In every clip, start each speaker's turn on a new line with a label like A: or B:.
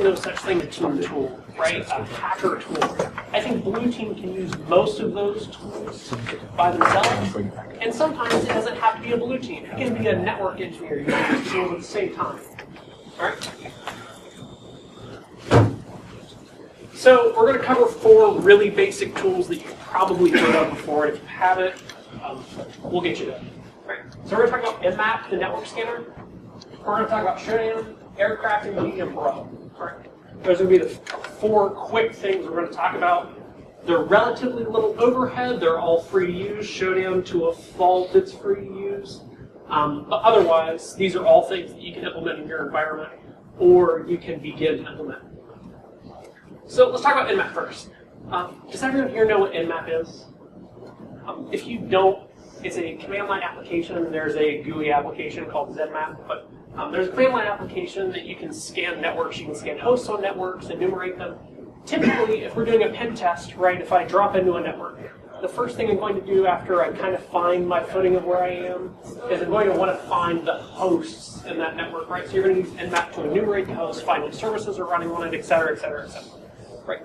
A: no such thing as a team tool, right? A hacker tool. I think Blue Team can use most of those tools by themselves, and sometimes it doesn't have to be a Blue Team. It can be a network engineer using these tools at the same time. All right? So we're going to cover 4 really basic tools that you've probably heard of before. If you haven't, we'll get you there. Right. So we're going to talk about Nmap, the network scanner. We're going to talk about Showdown, AircrackNG, and Pro. Right. Those are going to be the 4 quick things we're going to talk about. They're relatively little overhead. They're all free to use. Showdown, to a fault, it's free to use. But otherwise, these are all things that you can implement in your environment, or you can begin to implement. So let's talk about Nmap first. Does everyone here know what Nmap is? If you don't, it's a command line application. There's a GUI application called ZipMap, but there's a command line application that you can scan networks, you can scan hosts on networks, enumerate them. Typically, if we're doing a pen test, right, if I drop into a network, the first thing I'm going to do after I kind of find my footing of where I am is I'm going to want to find the hosts in that network, right? So you're going to use Nmap to enumerate the hosts, find what services are running on it, et cetera, et cetera, et cetera. Right.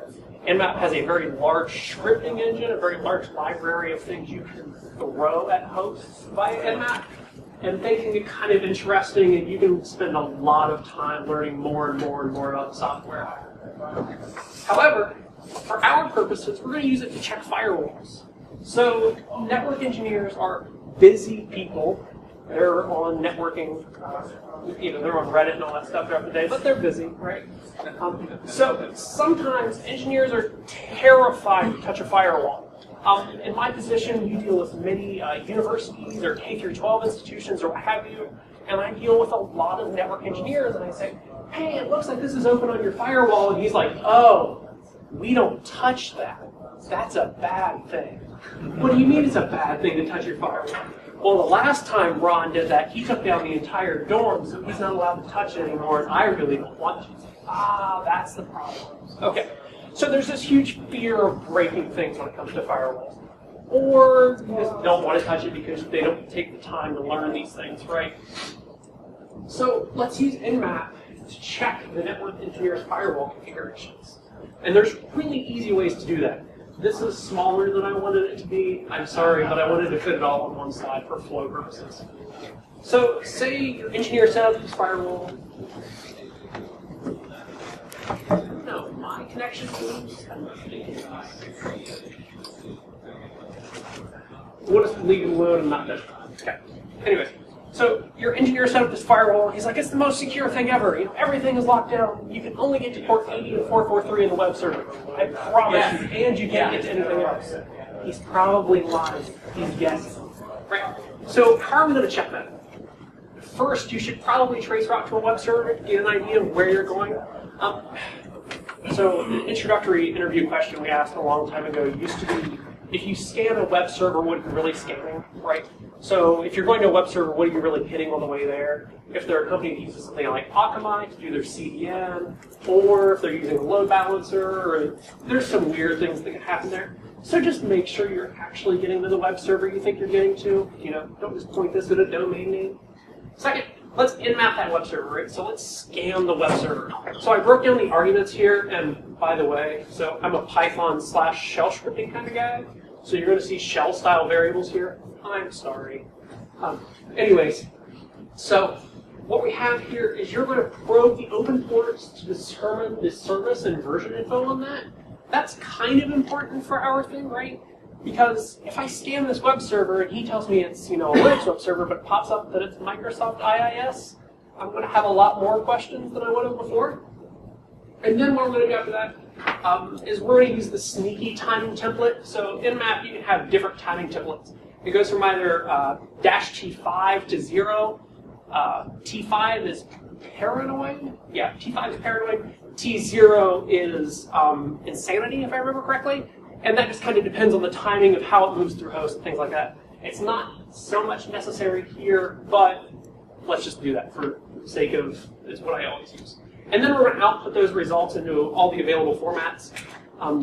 A: Nmap has a very large scripting engine, a very large library of things you can throw at hosts via Nmap, and they can get kind of interesting, and you can spend a lot of time learning more and more and more about the software. However, for our purposes, we're going to use it to check firewalls. So network engineers are busy people. They're on networking, they're on Reddit and all that stuff throughout the day, but they're busy, right? So sometimes engineers are terrified to touch a firewall. In my position, you deal with many universities or K-12 institutions or what have you, and I deal with a lot of network engineers, and I say, hey, it looks like this is open on your firewall, and he's like, oh, we don't touch that. That's a bad thing. What do you mean it's a bad thing to touch your firewall? Well, the last time Ron did that, he took down the entire dorm, so he's not allowed to touch it anymore, and I really don't want to. Ah, that's the problem. Okay, so there's this huge fear of breaking things when it comes to firewalls. Or you just don't want to touch it because they don't take the time to learn these things, right? So let's use Nmap to check the network engineer's firewall configurations. And there's really easy ways to do that. This is smaller than I wanted it to be. I'm sorry, but I wanted to fit it all on one slide for flow purposes. So say your engineer set up this firewall. No, my connection moves. We'll just leave it alone and not touch it. Okay. Anyways, so your engineer set up this firewall. He's like, it's the most secure thing ever. Everything is locked down. You can only get to port 80 and 443 in the web server. I promise you. And you can't get to anything else. He's probably lying. He's guessing. Right. So how are we going to check that? First, you should probably trace route to a web server to get an idea of where you're going. So the introductory interview question we asked a long time ago used to be, if you scan a web server, what are you really scanning, right? So if you're going to a web server, what are you really hitting on the way there? If they're a company that uses something like Akamai to do their CDN, or if they're using a load balancer, or there's some weird things that can happen there. So just make sure you're actually getting to the web server you think you're getting to. Don't just point this at a domain name. Second, let's Nmap that web server, right? So let's scan the web server. So I broke down the arguments here, and by the way, so I'm a Python/shell scripting kind of guy. So you're going to see shell-style variables here. I'm sorry. Anyways, so what we have here is you're going to probe the open ports to determine the service and version info on that. That's kind of important for our thing, right? Because if I scan this web server and he tells me it's a Linux web server, but it pops up that it's Microsoft IIS, I'm going to have a lot more questions than I would have before. And then what we're going to do after that is we're going to use the sneaky timing template. So in Nmap, you can have different timing templates. It goes from either -T5 to 0. T5 is paranoid. Yeah, T5 is paranoid. T0 is insanity, if I remember correctly. And that just kind of depends on the timing of how it moves through hosts and things like that. It's not so much necessary here, but let's just do that for the sake of, it's what I always use. And then we're going to output those results into all the available formats.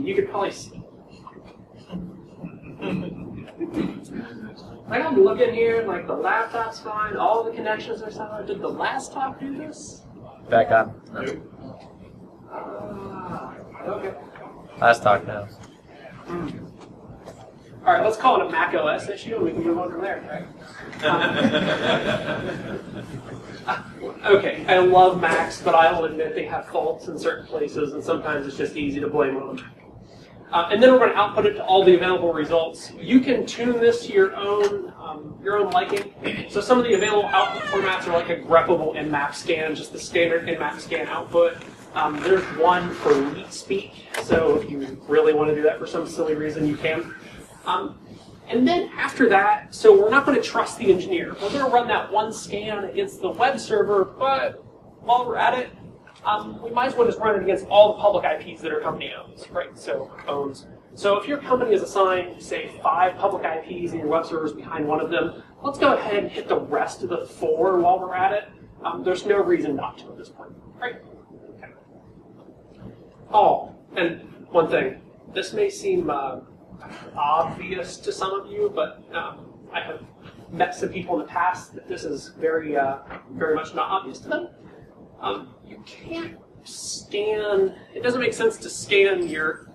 A: You could probably see. Like I'm looking here, like the laptop's fine, all the connections are solid. Did the last talk do this?
B: Back on. Last talk now.
A: All right, let's call it a Mac OS issue, and we can move on from there, right? Okay, I love Macs, but I'll admit they have faults in certain places, and sometimes it's just easy to blame on them. And then we're going to output it to all the available results. You can tune this to your own liking. So some of the available output formats are like a greppable Nmap scan, just the standard Nmap scan output. There's one for LeetSpeak, so if you really want to do that for some silly reason, you can. And then after that, so we're not going to trust the engineer. We're going to run that one scan against the web server, but while we're at it, we might as well just run it against all the public IPs that our company owns, right? So if your company is assigned, say, 5 public IPs and your web server is behind one of them, let's go ahead and hit the rest of the 4 while we're at it. There's no reason not to at this point, right? Okay. Oh, and one thing. This may seem obvious to some of you, but I have met some people in the past that this is very much not obvious to them. You can't scan, it doesn't make sense to scan your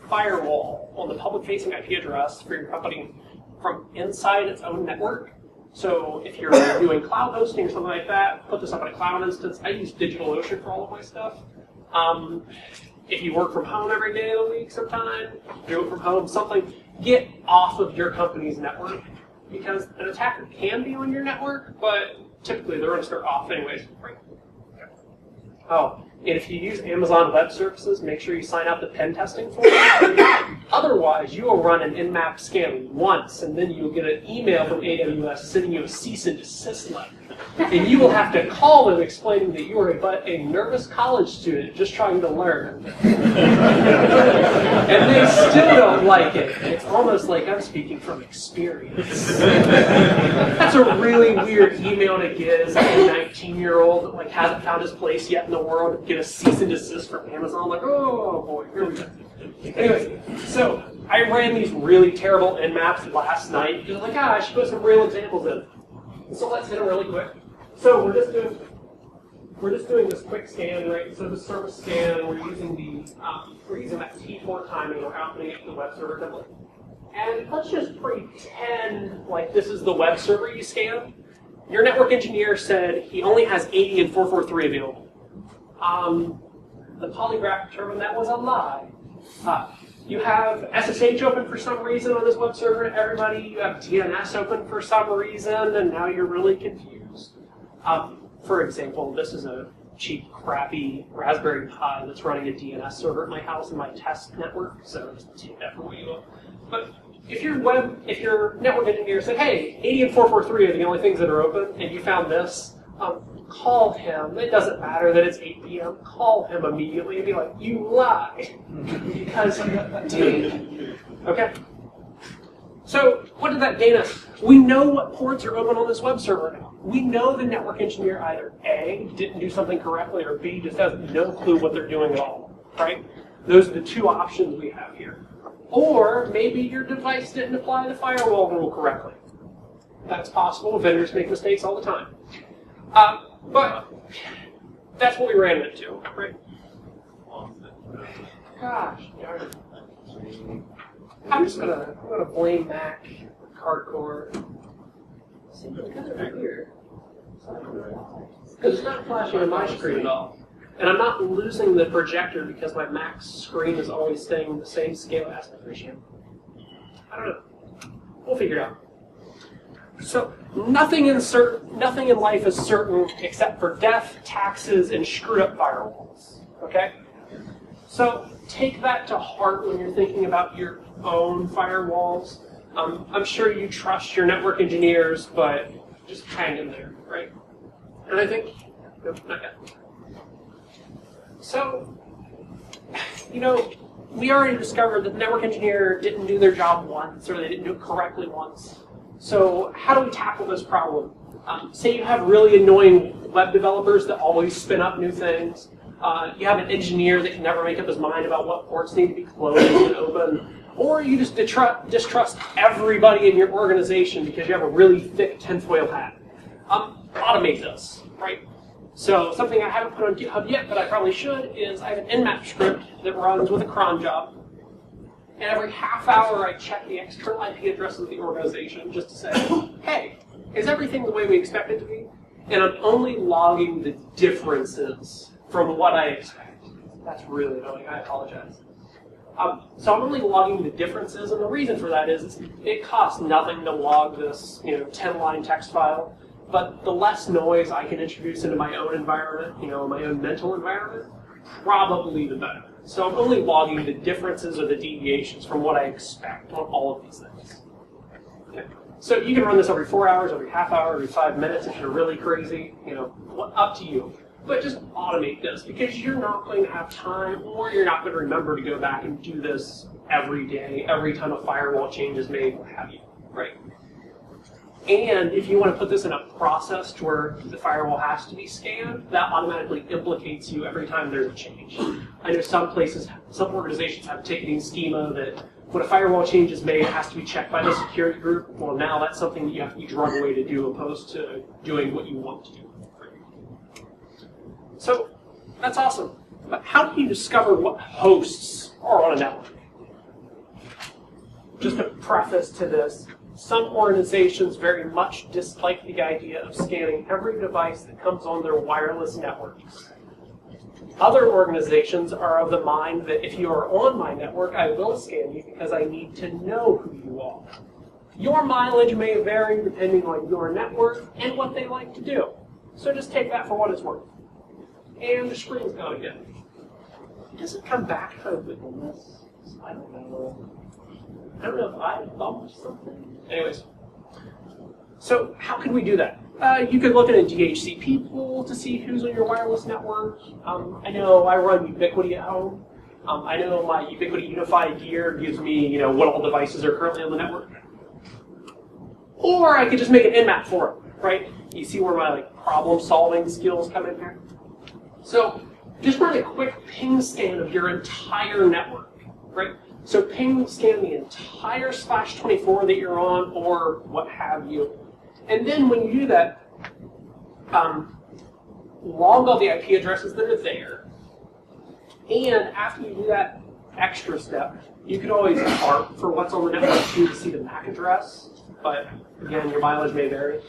A: firewall on the public-facing IP address for your company from inside its own network. So if you're doing cloud hosting or something like that, put this up in a cloud instance. I use DigitalOcean for all of my stuff. If you work from home every day of the week sometime, do it from home, something, get off of your company's network, because an attacker can be on your network, but typically they're going to start off anyways. Right? Oh, and if you use Amazon Web Services, make sure you sign up to pen testing for it. Otherwise, you will run an Nmap scan once, and then you'll get an email from AWS sending you a cease and desist letter. And you will have to call them explaining that you are but a nervous college student just trying to learn. And they still don't like it. It's almost like I'm speaking from experience. That's a really weird email to get as a 19-year-old that like hasn't found his place yet in the world, get a cease and desist from Amazon. Like, oh boy, here we go. Anyway, so I ran these really terrible Nmaps last night because I was like, I should put some real examples in. So let's hit them really quick. So we're just doing this quick scan, right? So the service scan, we're using that T4 timing, we're outputting it to the web server template. And let's just pretend like this is the web server you scanned. Your network engineer said he only has 80 and 443 available. The polygraph determined that was a lie. You have SSH open for some reason on this web server, everybody. You have DNS open for some reason, and now you're really confused. For example, this is a cheap, crappy Raspberry Pi that's running a DNS server at my house in my test network, so just take that for what you will. But if your network engineer said, hey, 80 and 443 are the only things that are open, and you found this, call him. It doesn't matter that it's 8 p.m. Call him immediately and be like, you lie. Because you did. Okay? So what did that gain us? We know what ports are open on this web server now. We know the network engineer either A, didn't do something correctly, or B, just has no clue what they're doing at all. Right? Those are the two options we have here. Or maybe your device didn't apply the firewall rule correctly. That's possible. Vendors make mistakes all the time. But that's what we ran into, right? Gosh, darn it. I'm gonna blame Mac hardcore. See, because it's weird. Because it's not flashing on my screen at all. And I'm not losing the projector because my Mac's screen is always staying the same scale aspect ratio. I don't know. We'll figure it out. So nothing in life is certain except for death, taxes, and screwed up firewalls. Okay? So take that to heart when you're thinking about your own firewalls. I'm sure you trust your network engineers, but just hang in there, right? And I think, nope, not yet. So, we already discovered that the network engineer didn't do their job once, or they didn't do it correctly once. So how do we tackle this problem? Say you have really annoying web developers that always spin up new things. You have an engineer that can never make up his mind about what ports need to be closed and open. Or you just distrust everybody in your organization because you have a really thick tinfoil hat. Automate this, right? So something I haven't put on GitHub yet, but I probably should, is I have an Nmap script that runs with a cron job. And every half hour, I check the external IP address of the organization just to say, hey, is everything the way we expect it to be? And I'm only logging the differences from what I expect. That's really annoying. I apologize. So I'm only logging the differences, and the reason for that is it costs nothing to log this 10-line text file, but the less noise I can introduce into my own environment, my own mental environment, probably the better. So I'm only logging the differences or the deviations from what I expect on all of these things. Okay. So you can run this every 4 hours, every half hour, every 5 minutes if you're really crazy, up to you. But just automate this because you're not going to have time or you're not going to remember to go back and do this every day, every time a firewall change is made, what have you, right? And if you want to put this in a process to where the firewall has to be scanned, that automatically implicates you every time there's a change. I know some places, some organizations have a ticketing schema that when a firewall change is made, it has to be checked by the security group. Well, now that's something that you have to be drug away to do opposed to doing what you want to do. So that's awesome. But how do you discover what hosts are on a network? Just a preface to this, some organizations very much dislike the idea of scanning every device that comes on their wireless networks. Other organizations are of the mind that if you are on my network, I will scan you because I need to know who you are. Your mileage may vary depending on your network and what they like to do. So just take that for what it's worth. And the screen's gone again. Does it come back if I wiggle this? I don't know. I don't know if I bumped something. Anyways, so how can we do that? You could look at a DHCP pool to see who's on your wireless network. I know I run Ubiquity at home. I know my Ubiquity Unified gear gives me, what all devices are currently on the network. Or I could just make an Nmap for it, right? You see where my problem-solving skills come in here? So just run a quick ping scan of your entire network, right? So ping scan the entire /24 that you're on or what have you. And then when you do that, log all the IP addresses that are there. And after you do that extra step, you can always ARP for what's on the network too to see the MAC address. But again, your mileage may vary.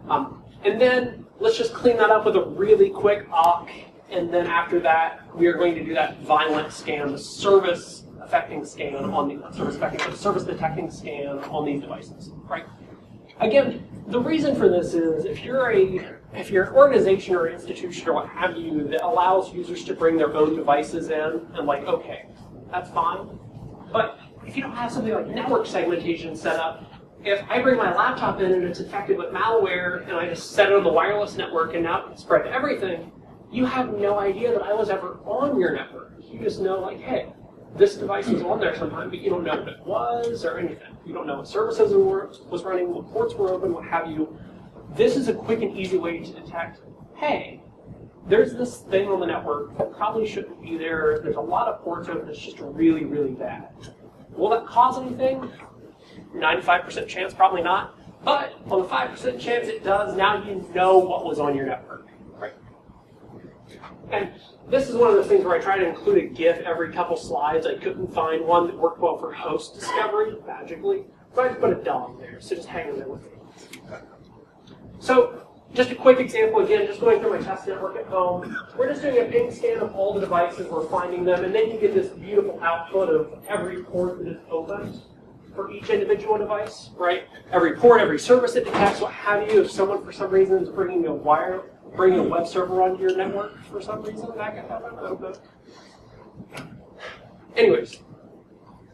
A: And then let's just clean that up with a really quick awk. And then after that, we are going to do that violent scan, the service affecting scan on the service detecting scan on these devices, right? Again, the reason for this is if you're an organization or institution or what have you that allows users to bring their own devices in, and okay, that's fine. But if you don't have something like network segmentation set up, if I bring my laptop in and it's infected with malware and I just set it on the wireless network and now it can spread to everything, you have no idea that I was ever on your network. You just know, hey, this device was on there sometime, but you don't know what it was or anything. You don't know what services was running, what ports were open, what have you. This is a quick and easy way to detect, hey, there's this thing on the network that probably shouldn't be there. There's a lot of ports open. It's just really, really bad. Will that cause anything? 95% chance, probably not. But on the 5% chance it does, now you know what was on your network. Right? And this is one of those things where I try to include a GIF every couple slides. I couldn't find one that worked well for host discovery, magically. So I just put a dog there, so just hang in there with me. So just a quick example, again, just going through my test network at home. We're just doing a ping scan of all the devices, we're finding them, and then you get this beautiful output of every port that is open for each individual device, right? Every port, every service it detects, what have you. If someone, for some reason, is bringing a web server onto your network for some reason, that could happen, I don't know. Anyways,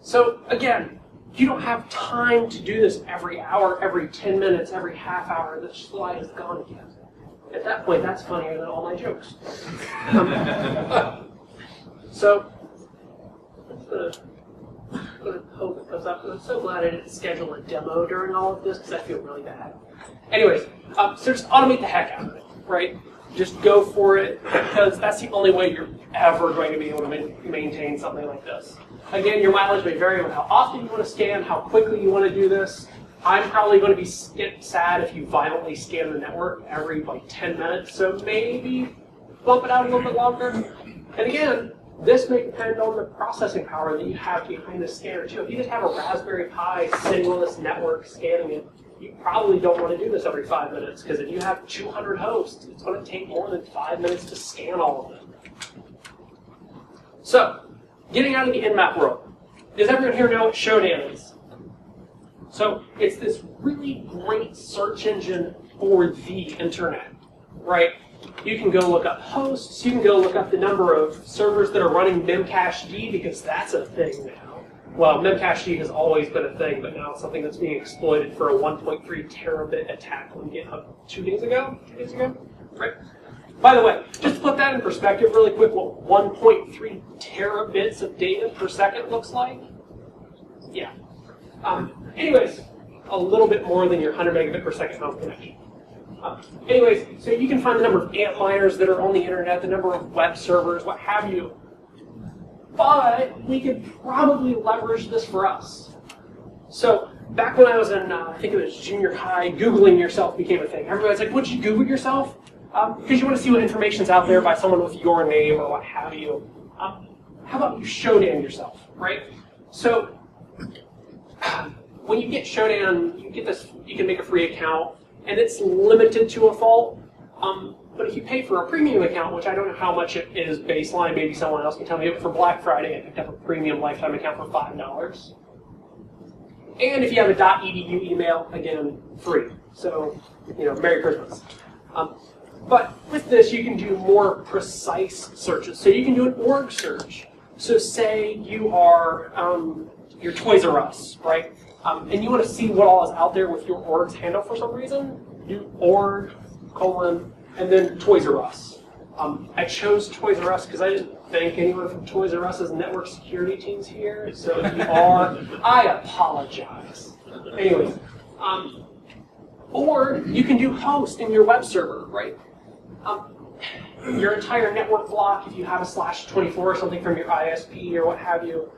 A: so again, you don't have time to do this every hour, every 10 minutes, every half hour. The slide is gone again. At that point, that's funnier than all my jokes. So, I'm going to hope it comes up. I'm so glad I didn't schedule a demo during all of this because I feel really bad. Anyways, so just automate the heck out of it, right? Just go for it because that's the only way you're ever going to be able to maintain something like this. Again, your mileage may vary on how often you want to scan, how quickly you want to do this. I'm probably going to be sad if you violently scan the network every 10 minutes, so maybe bump it out a little bit longer. And again, This may depend on the processing power that you have behind the scanner too. If you just have a Raspberry Pi sitting on this network scanning it, you probably don't want to do this every 5 minutes, because if you have 200 hosts, it's going to take more than 5 minutes to scan all of them. So, getting out of the Nmap world. Does everyone here know what Shodan is? So, it's this really great search engine for the internet, right? You can go look up hosts, you can go look up the number of servers that are running memcached, because that's a thing now. Well, memcached has always been a thing, but now it's something that's being exploited for a 1.3 terabit attack on GitHub 2 days ago? Right? By the way, just to put that in perspective really quick, what 1.3 terabits of data per second looks like? Yeah. Anyways, a little bit more than your 100 megabit per second home connection. Anyways, so you can find the number of ant miners that are on the internet, the number of web servers, what have you. But we could probably leverage this for us. So back when I was in, I think it was junior high, Googling yourself became a thing. Everybody's like, would you Google yourself? Because you want to see what information's out there by someone with your name or what have you. How about you Shodan yourself, right? So when you get Shodan, you get this. You can make a free account, and it's limited to a fault. But if you pay for a premium account, which I don't know how much it is baseline, maybe someone else can tell me, but for Black Friday, I picked up a premium lifetime account for $5. And if you have a .edu email, again, free. So, Merry Christmas. But with this, you can do more precise searches. So you can do an org search. So say you are your Toys R Us, right? And you want to see what all is out there with your org's handle for some reason. Do org, : and then Toys R Us. I chose Toys R Us because I didn't think anyone from Toys R Us's network security team's here. So if you are, I apologize. Anyways, or you can do host in your web server, right? Your entire network block, if you have a /24 or something from your ISP or what have you.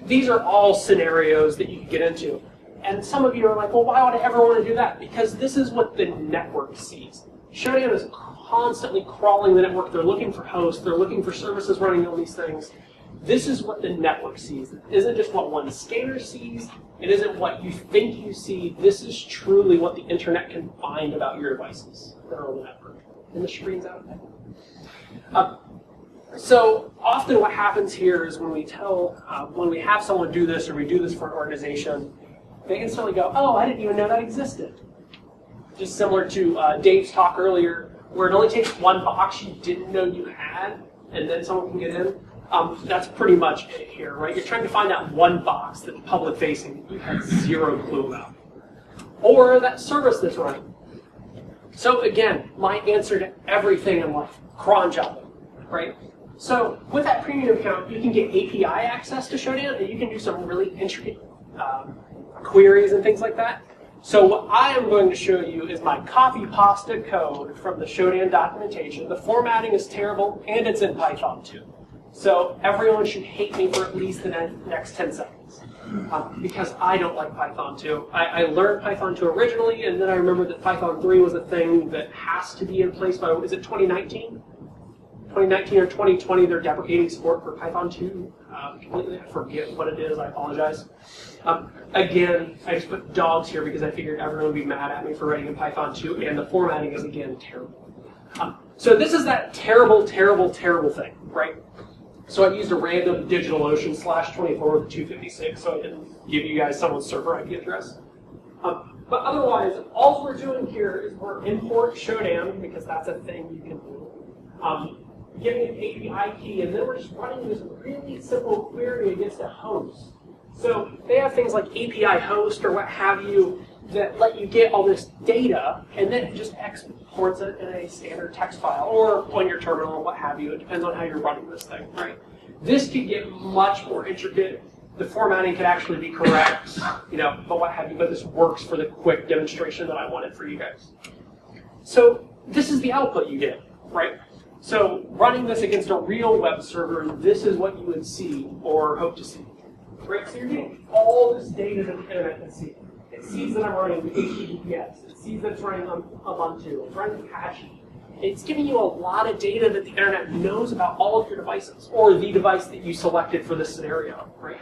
A: These are all scenarios that you can get into. And some of you are like, well, why would I ever want to do that? Because this is what the network sees. Shodan is constantly crawling the network. They're looking for hosts. They're looking for services running on these things. This is what the network sees. It isn't just what one scanner sees. It isn't what you think you see. This is truly what the internet can find about your devices that are on the network. And the screen's out there. So often what happens here is when we have someone do this or we do this for an organization, they instantly go, oh, I didn't even know that existed. Just similar to Dave's talk earlier, where it only takes one box you didn't know you had, and then someone can get in. That's pretty much it here, right? You're trying to find that one box that's public-facing that you have zero clue about. Or that service that's running. So again, my answer to everything in life, cron jobbing, right? So with that premium account, you can get API access to Shodan, and you can do some really intricate queries and things like that. So what I am going to show you is my copy pasta code from the Shodan documentation. The formatting is terrible, and it's in Python 2. So everyone should hate me for at least the next 10 seconds. Because I don't like Python 2. I learned Python 2 originally, and then I remembered that Python 3 was a thing that has to be in place by, is it 2019? 2019 or 2020, they're deprecating support for Python 2. Completely, I forget what it is, I apologize. Again, I just put dogs here because I figured everyone would be mad at me for writing in Python 2, and the formatting is, again, terrible. So this is that terrible, terrible, terrible thing, right? So I used a random DigitalOcean /24 with 256, so I didn't give you guys someone's server IP address. But otherwise, all we're doing here is we're import Shodan, because that's a thing you can do. Getting an API key, and then we're just running this really simple query against a host. So they have things like API host or what have you that let you get all this data, and then it just exports it in a standard text file or on your terminal or what have you. It depends on how you're running this thing, right? This could get much more intricate. The formatting could actually be correct, but what have you. But this works for the quick demonstration that I wanted for you guys. So this is the output you get, right? So running this against a real web server, this is what you would see or hope to see. Right? So you're getting all this data that the internet can see. It sees that I'm running HTTPS. It sees that it's running on Ubuntu. It's running Apache. It's giving you a lot of data that the internet knows about all of your devices, or the device that you selected for this scenario, right?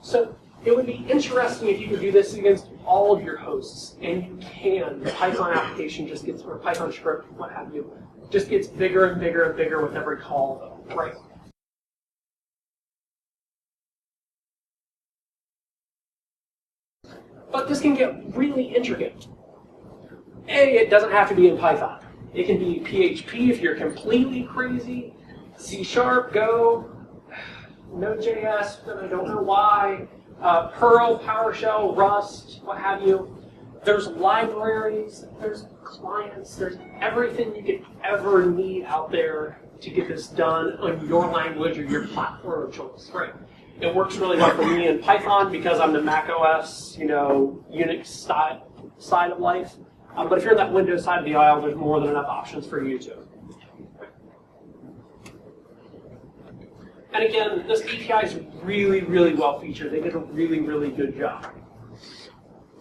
A: So it would be interesting if you could do this against all of your hosts, and you can. The Python application just gets, or Python script, what have you, just gets bigger and bigger and bigger with every call, though, right? But this can get really intricate. It doesn't have to be in Python. It can be PHP if you're completely crazy, C#, Go, Node.js, but I don't know why, Perl, PowerShell, Rust, what have you. There's libraries, there's clients, there's everything you could ever need out there to get this done on your language or your platform of choice, right? It works really well for me in Python because I'm the Mac OS, Unix side of life. But if you're in that Windows side of the aisle, there's more than enough options for you too. And again, this API is really, really well featured. They did a really, really good job.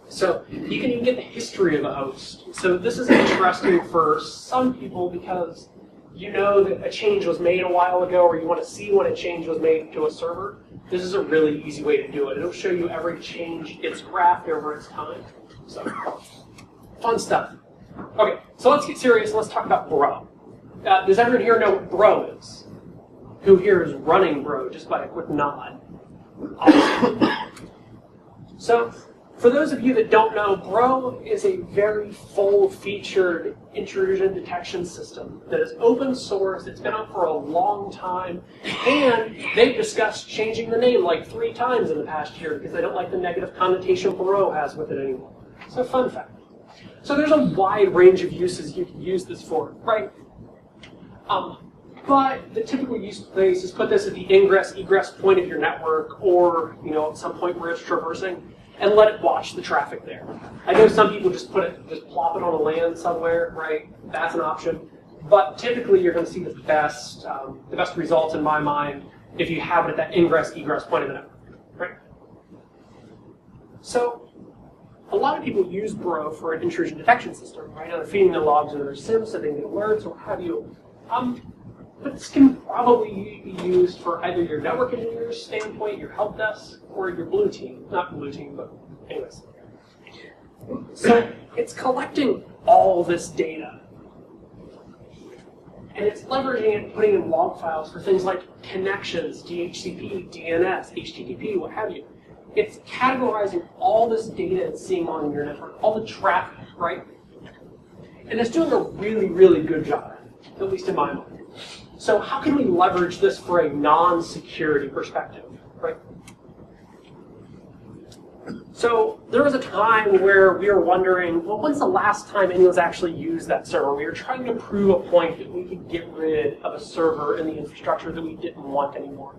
A: So you can even get the history of a host. So this is interesting for some people because you know that a change was made a while ago, or you want to see when a change was made to a server. This is a really easy way to do it. It'll show you every change it's graphed over its time. So fun stuff. Okay, so let's get serious. Let's talk about Bro. Does everyone here know what Bro is? Who here is running Bro, just by a quick nod? Awesome. So, for those of you that don't know, Bro is a very full-featured intrusion detection system that is open source. It's been out for a long time, and they've discussed changing the name like 3 times in the past year because they don't like the negative connotation Bro has with it anymore. So, fun fact. So there's a wide range of uses you can use this for, right? But the typical use case is put this at the ingress-egress point of your network, or at some point where it's traversing, and let it watch the traffic there. I know some people just plop it on a LAN somewhere, right? That's an option. But typically, you're going to see the best results in my mind if you have it at that ingress-egress point of the network, right? So a lot of people use Bro for an intrusion detection system, right? Now they're feeding the logs into their SIM so they can get alerts or what have you. But this can probably be used for either your network engineer's standpoint, your help desk, or your blue team. Not blue team, but anyways. So it's collecting all this data. And it's leveraging it and putting in log files for things like connections, DHCP, DNS, HTTP, what have you. It's categorizing all this data it's seeing on your network, all the traffic, right? And it's doing a really, really good job, at least in my mind. So how can we leverage this for a non-security perspective, right? So there was a time where we were wondering, well, when's the last time anyone's actually used that server? We were trying to prove a point that we could get rid of a server in the infrastructure that we didn't want anymore.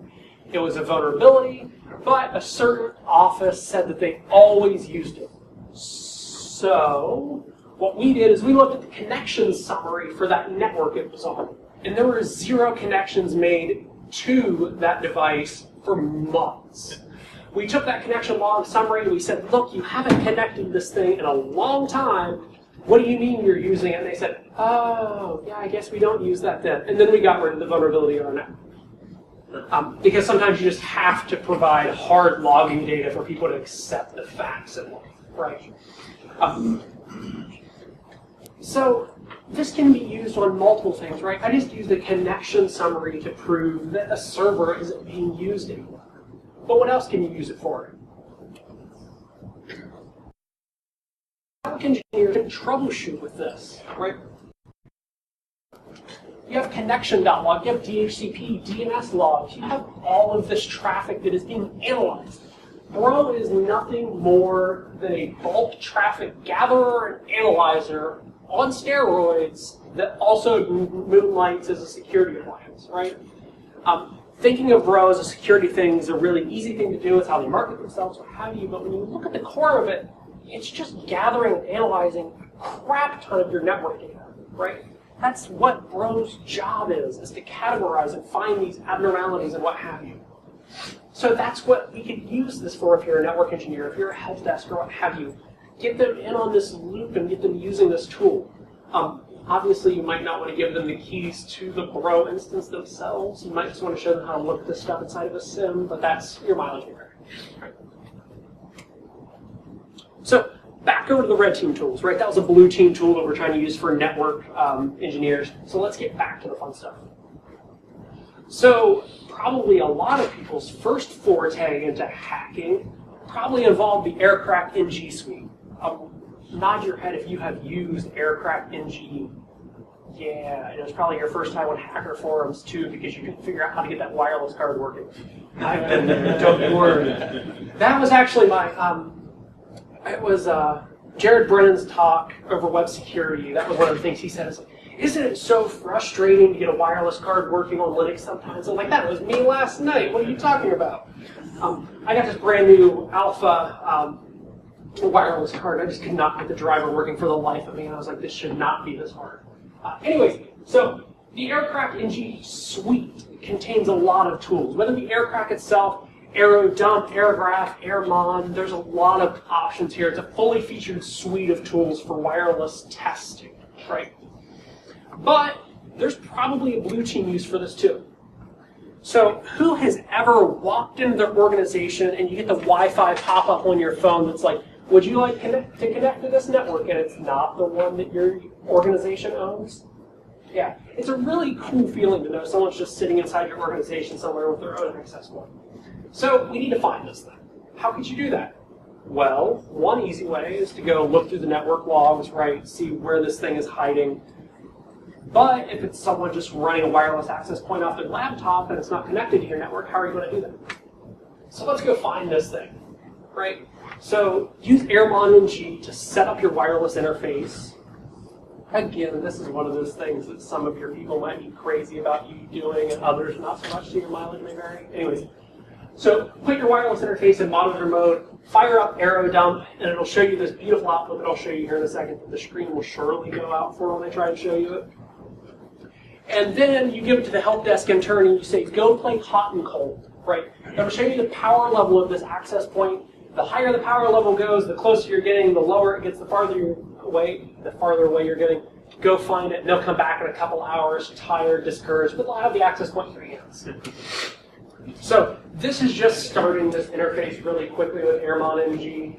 A: It was a vulnerability, but a certain office said that they always used it. So what we did is we looked at the connections summary for that network it was on. And there were 0 connections made to that device for months. We took that connection log summary and we said, look, you haven't connected this thing in a long time. What do you mean you're using it? And they said, oh, yeah, I guess we don't use that then. And then we got rid of the vulnerability on our network. Because sometimes you just have to provide hard logging data for people to accept the facts in life, right? So this can be used on multiple things, right? I just used a connection summary to prove that a server isn't being used anymore. But what else can you use it for? Network engineers can troubleshoot with this, right? You have connection.log, you have DHCP, DNS logs, you have all of this traffic that is being analyzed. Bro is nothing more than a bulk traffic gatherer and analyzer on steroids that also moonlights as a security appliance, right? Thinking of Bro as a security thing is a really easy thing to do. It's how they market themselves, what have you. But when you look at the core of it, it's just gathering and analyzing a crap ton of your network data, right? That's what Bro's job is to categorize and find these abnormalities and what have you. So that's what we could use this for if you're a network engineer, if you're a help desk or what have you. Get them in on this loop and get them using this tool. Obviously, you might not want to give them the keys to the Bro instance themselves. You might just want to show them how to look at this stuff inside of a SIM, but that's your mileage maker. Right. So back over to the red team tools, right? That was a blue team tool that we're trying to use for network engineers. So let's get back to the fun stuff. So probably a lot of people's first forte into hacking probably involved the AircrackNG suite. Nod your head if you have used AircrackNG. Yeah, it was probably your first time on hacker forums too, because you couldn't figure out how to get that wireless card working. I've been there, don't worry. That was actually my, it was Jared Brennan's talk over web security. That was one of the things he said. Is like, isn't it so frustrating to get a wireless card working on Linux sometimes? I'm like, that was me last night. What are you talking about? I got this brand new alpha wireless card. I just could not get the driver working for the life of me. And I was like, this should not be this hard. Anyways, so the AircrackNG suite contains a lot of tools. Whether it be AirCrack itself, AeroDump, AirGraph, AirMon, there's a lot of options here. It's a fully featured suite of tools for wireless testing, right? But there's probably a blue team use for this too. So who has ever walked into their organization and you get the Wi-Fi pop-up on your phone that's like, would you like to connect to this network, and it's not the one that your organization owns? Yeah, it's a really cool feeling to know someone's just sitting inside your organization somewhere with their own access point. So we need to find this thing. How could you do that? Well, one easy way is to go look through the network logs, right, see where this thing is hiding. But if it's someone just running a wireless access point off their laptop and it's not connected to your network, how are you going to do that? So let's go find this thing, right? So use AirmonNG to set up your wireless interface. Again, this is one of those things that some of your people might be crazy about you doing and others not so much, so your mileage may vary. Anyways, so put your wireless interface in monitor mode, fire up AeroDump, and it'll show you this beautiful output that I'll show you here in a second that the screen will surely go out for when I try to show you it. And then you give it to the help desk intern and you say, go play hot and cold, right? It'll show you the power level of this access point. The higher the power level goes, the closer you're getting, the lower it gets, the farther away you're getting. Go find it, and they'll come back in a couple hours, tired, discouraged, but they'll have the access point in their hands. So this is just starting this interface really quickly with AirmonNG.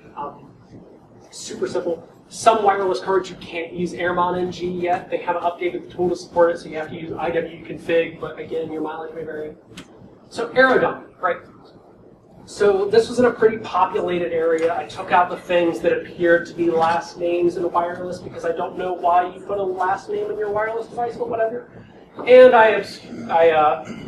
A: Super simple. Some wireless cards you can't use AirmonNG yet. They haven't updated the tool to support it, so you have to use iwconfig, but again, your mileage may vary. So AeroDump, right? So this was in a pretty populated area. I took out the things that appeared to be last names in wireless because I don't know why you put a last name in your wireless device, but whatever. And I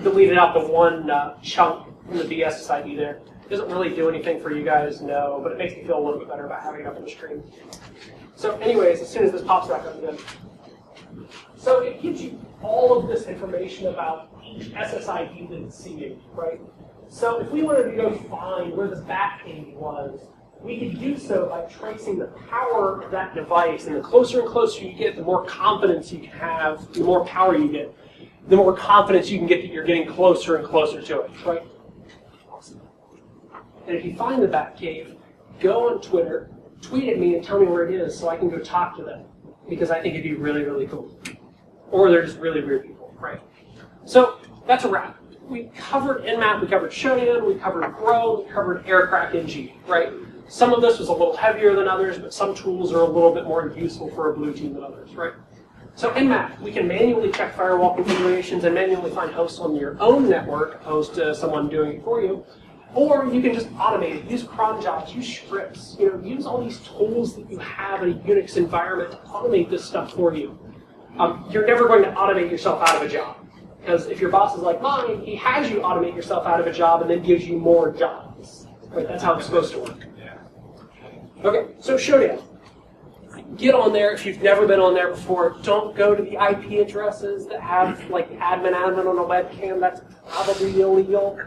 A: deleted out the one chunk from the BSides there. It doesn't really do anything for you guys, no, but it makes me feel a little bit better about having it up on the screen. So anyways, as soon as this pops back up again. So it gives you all of this information about each SSID that it's seeing, right? So if we wanted to go find where this Batcave was, we could do so by tracing the power of that device. And the closer and closer you get, the more confidence you can have, the more power you get, the more confidence you can get that you're getting closer and closer to it, right? Awesome. And if you find the Batcave, go on Twitter, tweet at me and tell me where it is so I can go talk to them, because I think it'd be really, really cool. Or they're just really weird people, right? So that's a wrap. We covered Nmap, we covered Shodan, we covered Bro, we covered AircrackNG, right? Some of this was a little heavier than others, but some tools are a little bit more useful for a blue team than others, right? So Nmap, we can manually check firewall configurations and manually find hosts on your own network, opposed to someone doing it for you. Or you can just automate it, use cron jobs, use scripts, use all these tools that you have in a Unix environment to automate this stuff for you. You're never going to automate yourself out of a job. Because if your boss is like mine, he has you automate yourself out of a job and then gives you more jobs. Right? That's how it's supposed to work. Okay, so Shodan. Get on there if you've never been on there before. Don't go to the IP addresses that have like admin on a webcam. That's probably illegal.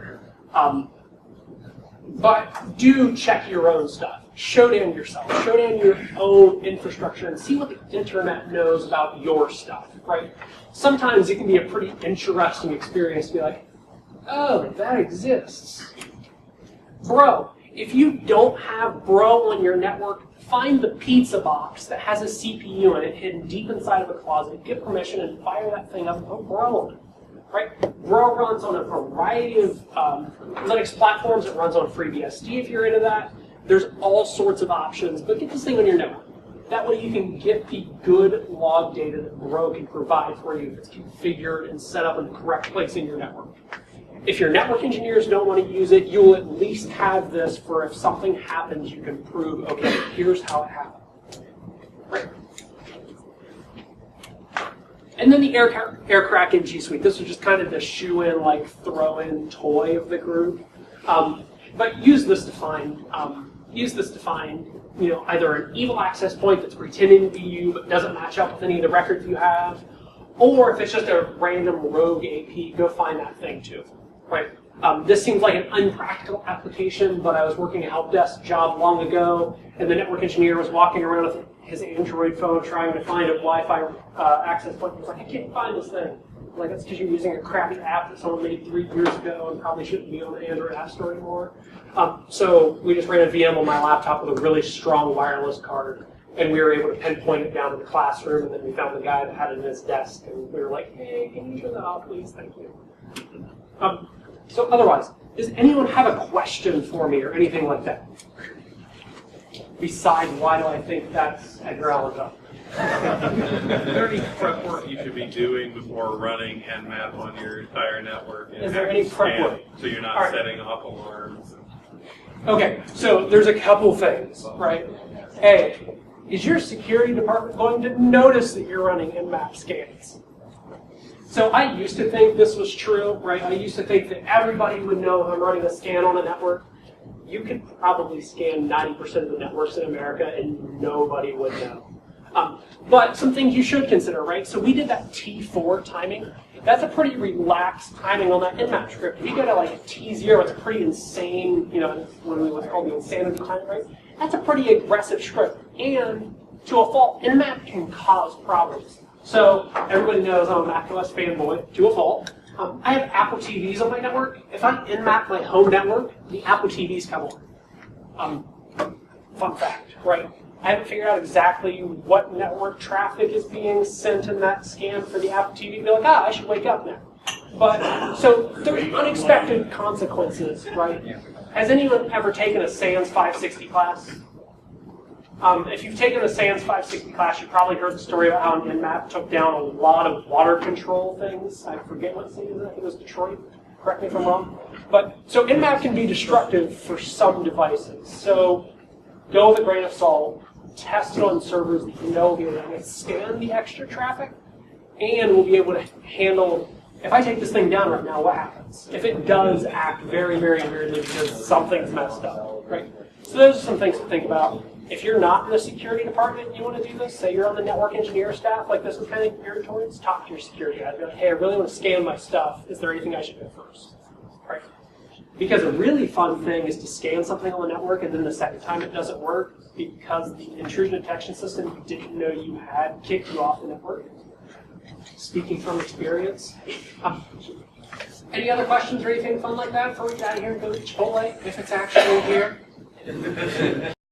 A: But do check your own stuff. Shodan yourself. Shodan your own infrastructure and see what the internet knows about your stuff, right? Sometimes it can be a pretty interesting experience to be like, oh, that exists. Bro, if you don't have Bro on your network, find the pizza box that has a CPU in it hidden deep inside of a closet, get permission, and fire that thing up and put Grow on it. Right? Grow runs on a variety of Linux platforms. It runs on FreeBSD if you're into that. There's all sorts of options, but get this thing on your network. That way you can get the good log data that Grow can provide for you if it's configured and set up in the correct place in your network. If your network engineers don't want to use it, you will at least have this for if something happens, you can prove, okay, here's how it happened. Right? And then the Aircrack NG suite. This was just kind of the shoe-in, like throw-in toy of the group. But use this to find, either an evil access point that's pretending to be you but doesn't match up with any of the records you have, or if it's just a random rogue AP, go find that thing too. Right? This seems like an unpractical application, but I was working a help desk job long ago, and the network engineer was walking around with his Android phone trying to find a Wi-Fi access point. He was like, I can't find this thing. I'm like, that's because you're using a crappy app that someone made 3 years ago and probably shouldn't be on the Android App Store anymore. So we just ran a VM on my laptop with a really strong wireless card, and we were able to pinpoint it down to the classroom, and then we found the guy that had it in his desk, and we were like, hey, can you turn that off, please? Thank you. So otherwise, does anyone have a question for me or anything like that? Besides, why do I think that's Edgar Allan Poe?
B: Is there any prep work you should be doing before running Nmap on your entire network?
A: Is there any prep work?
B: So you're not setting off alarms?
A: Okay, so there's a couple things, right? A, is your security department going to notice that you're running Nmap scans? So I used to think this was true, right? I used to think that everybody would know if I'm running a scan on a network. You could probably scan 90% of the networks in America and nobody would know. But some things you should consider, right? So we did that T4 timing. That's a pretty relaxed timing on that Nmap script. If you go to like T0, it's a pretty insane, what's called the insanity timing, right? That's a pretty aggressive script. And to a fault, Nmap can cause problems. So everybody knows I'm a macOS fanboy, to a fault. I have Apple TVs on my network. If I Nmap my home network, the Apple TVs come on. Fun fact, right? I haven't figured out exactly what network traffic is being sent in that scan for the Apple TV. Be like, I should wake up now. But, so there's unexpected consequences, right? Has anyone ever taken a SANS 560 class? If you've taken a SANS 560 class, you've probably heard the story about how Nmap took down a lot of water control things. I forget what city it is. I think it was Detroit. Correct me if I'm wrong. But, so Nmap can be destructive for some devices. So go with a grain of salt. Test it on servers that you know will be able to withstand the extra traffic, and will be able to handle, if I take this thing down right now, what happens? If it does act very, very weirdly because something's messed up, right? So those are some things to think about. If you're not in the security department and you want to do this, say you're on the network engineer staff, like this is kind of geared towards, talk to your security guy. Be like, hey, I really want to scan my stuff. Is there anything I should do first? Right? Because a really fun thing is to scan something on the network and then the second time it doesn't work because the intrusion detection system you didn't know you had kicked you off the network. Speaking from experience. Any other questions or anything fun like that before we get out of here and go to Chipotle, if it's actually here?